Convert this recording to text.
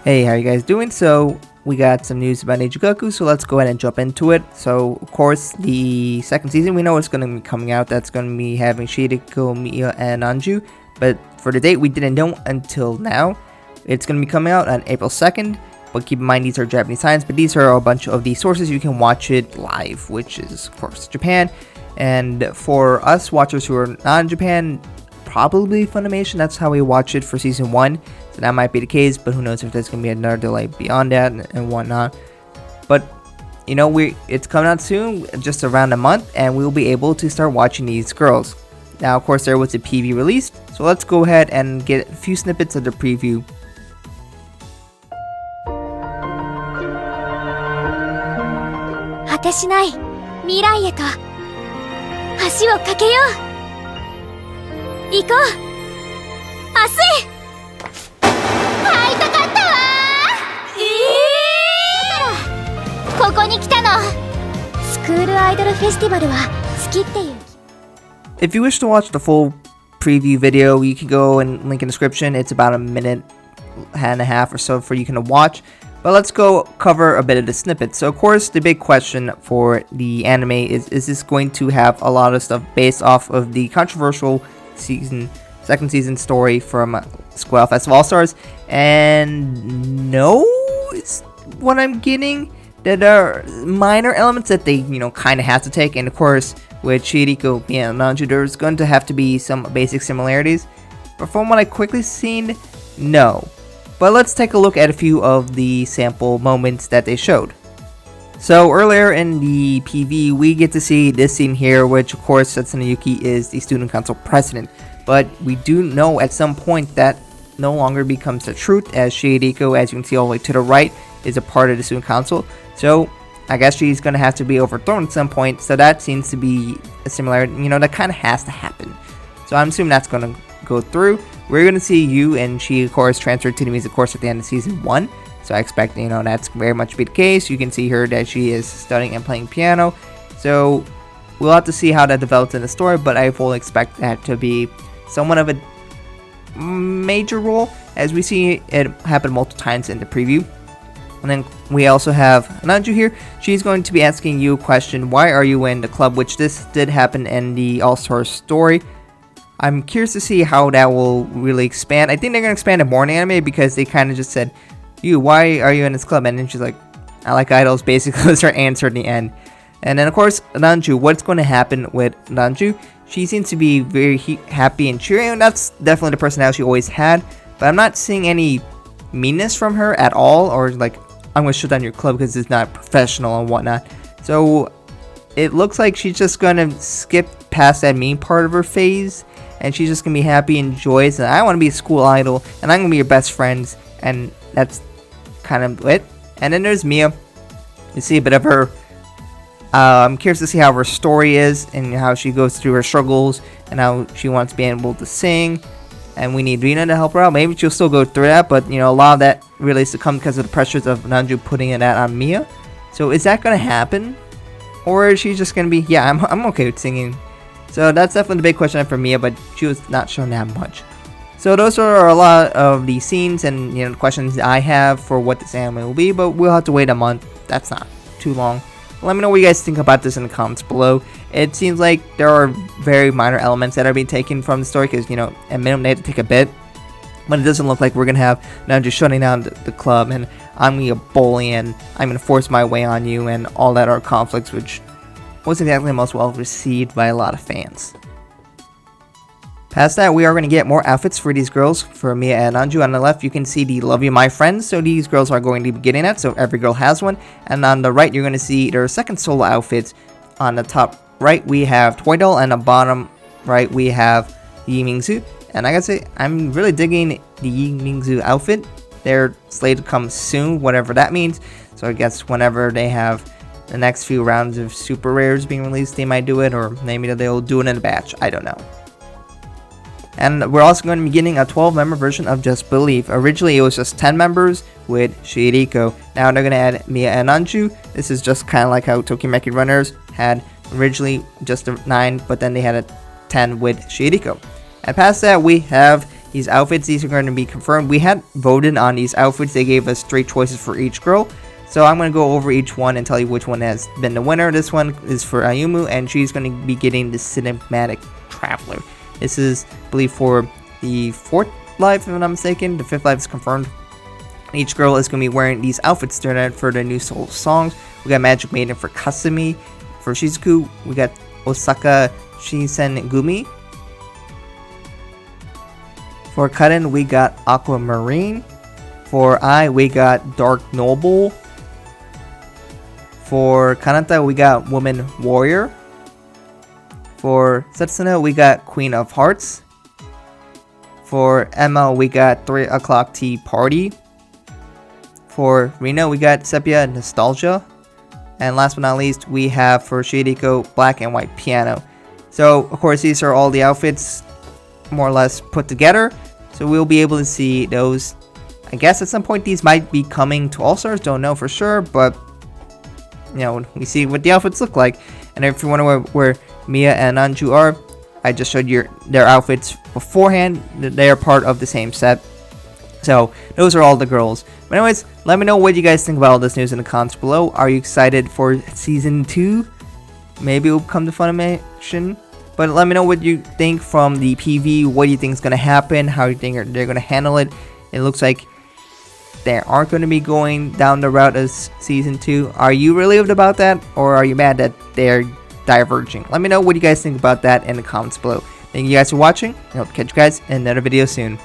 Hey, how you guys doing? So we got some news about Nijigaku, so let's go ahead and jump into it. So of course the second season we know it's going to be coming out. That's going to be having Shioriko, Mia and Lanzhu, but for the date we didn't know until now. It's going to be coming out on April 2nd, but keep in mind these are Japanese signs, but these are a bunch of the sources you can watch it live, which is of course Japan. And for us watchers who are not in Japan, probably Funimation, that's how we watch it for season 1, so that might be the case, but who knows if there's gonna be another delay beyond that and whatnot. But you know, it's coming out soon, just around a month, and we'll be able to start watching these girls. Now of course there was a PV released, so let's go ahead and get a few snippets of the preview. 果てしない未来へと橋を架けよう。行こう。明日へ。会いたかったわー。だからここに来たの。スクールアイドルフェスティバルは好きっていう。 If you wish to watch the full preview video, you can go and link in the description. It's about a minute and a half or so for you can watch. But let's go cover a bit of the snippets. So of course the big question for the anime is this going to have a lot of stuff based off of the controversial second season story from Squall Festival All-Stars? And no is what I'm getting. There are minor elements that they, kind of have to take, and of course with Shioriko, Mia and Lanzhu, there's going to have to be some basic similarities, but from what I quickly seen, no. But let's take a look at a few of the sample moments that they showed. So earlier in the PV, we get to see this scene here, which of course Setsunayuki is the student council president. But we do know at some point that no longer becomes the truth, as Shioriko, as you can see all the way to the right, is a part of the student council. So I guess she's going to have to be overthrown at some point, so that seems to be a similarity, that kind of has to happen. So I'm assuming that's going to go through. We're going to see Yu and she, of course, transferred to the music course at the end of season 1. So I expect, that's very much be the case. You can see her that she is studying and playing piano. So we'll have to see how that develops in the story, but I fully expect that to be somewhat of a major role, as we see it happen multiple times in the preview. And then we also have Lanzhu here. She's going to be asking you a question: why are you in the club? Which this did happen in the All-Star story. I'm curious to see how that will really expand. I think they're going to expand it more in anime, because they kind of just said, "You, why are you in this club?" And then she's like, "I like idols," basically was her answer in the end. And then of course Lanzhu, what's going to happen with Lanzhu? She seems to be very happy and cheery, and that's definitely the personality she always had. But I'm not seeing any meanness from her at all, or like, I'm going to shut down your club because it's not professional and whatnot. So it looks like she's just going to skip past that mean part of her phase, and she's just going to be happy and joyous, and I want to be a school idol, and I'm going to be your best friends, and that's kind of it. And then there's Mia. You see a bit of her. I'm curious to see how her story is, and how she goes through her struggles, and how she wants to be able to sing. And we need Rina to help her out. Maybe she'll still go through that, but a lot of that really is to come because of the pressures of Lanzhu putting that on Mia. So is that going to happen? Or is she just going to be, yeah, I'm okay with singing. So that's definitely the big question for Mia, but she was not shown that much. So those are a lot of the scenes and questions I have for what this anime will be, but we'll have to wait a month. That's not too long. Let me know what you guys think about this in the comments below. It seems like there are very minor elements that are being taken from the story, because at minimum they have to take a bit. But it doesn't look like we're gonna have Lanzhu shutting down the club, and I'm gonna be a bully, and I'm gonna force my way on you, and all that are conflicts, which wasn't exactly most well received by a lot of fans. Past that, we are going to get more outfits for these girls. For Mia and Lanzhu, on the left you can see the Love You My Friends, so these girls are going to be getting that, so every girl has one. And on the right you're going to see their second solo outfits. On the top right we have Toy Doll, and the bottom right we have Yi Mingzu. And I gotta say, I'm really digging the Yi Mingzu outfit. They're slated to come soon, whatever that means. So I guess whenever they have the next few rounds of super rares being released, they might do it, or maybe they'll do it in a batch, I don't know. And we're also going to be getting a 12-member version of Just Believe. Originally it was just 10 members with Shioriko. Now they're going to add Mia and Lanzhu. This is just kind of like how Tokimeki Runners had originally just 9, but then they had a 10 with Shioriko. And past that we have these outfits. These are going to be confirmed. We had voted on these outfits. They gave us 3 choices for each girl. So I'm going to go over each one and tell you which one has been the winner. This one is for Ayumu, and she's going to be getting the Cinematic Traveler. This is, I believe, for the 4th live, if I'm not mistaken. The 5th live is confirmed. Each girl is going to be wearing these outfits for the new Soul songs. We got Magic Maiden for Kasumi. For Shizuku, we got Osaka Shinsengumi. For Karen, we got Aquamarine. For Ai, we got Dark Noble. For Kanata, we got Woman Warrior. For Setsuna, we got Queen of Hearts. For Emma, we got 3 o'clock Tea Party. For Rina, we got Sepia Nostalgia. And last but not least, we have for Shioriko, Black and White Piano. So, of course, these are all the outfits more or less put together. So we'll be able to see those. I guess at some point these might be coming to All Stars. Don't know for sure, but you know, we see what the outfits look like. And if you wonder where Mia and Lanzhu are, I just showed you their outfits beforehand. They are part of the same set. So those are all the girls. But anyways, let me know what you guys think about all this news in the comments below. Are you excited for season 2? Maybe it will come to Funimation. But let me know what you think from the PV. What do you think is going to happen? How do you think they're going to handle it? It looks like they aren't going to be going down the route of season 2. Are you relieved about that? Or are you mad that they're diverging? Let me know what you guys think about that in the comments below. Thank you guys for watching. I hope to catch you guys in another video soon.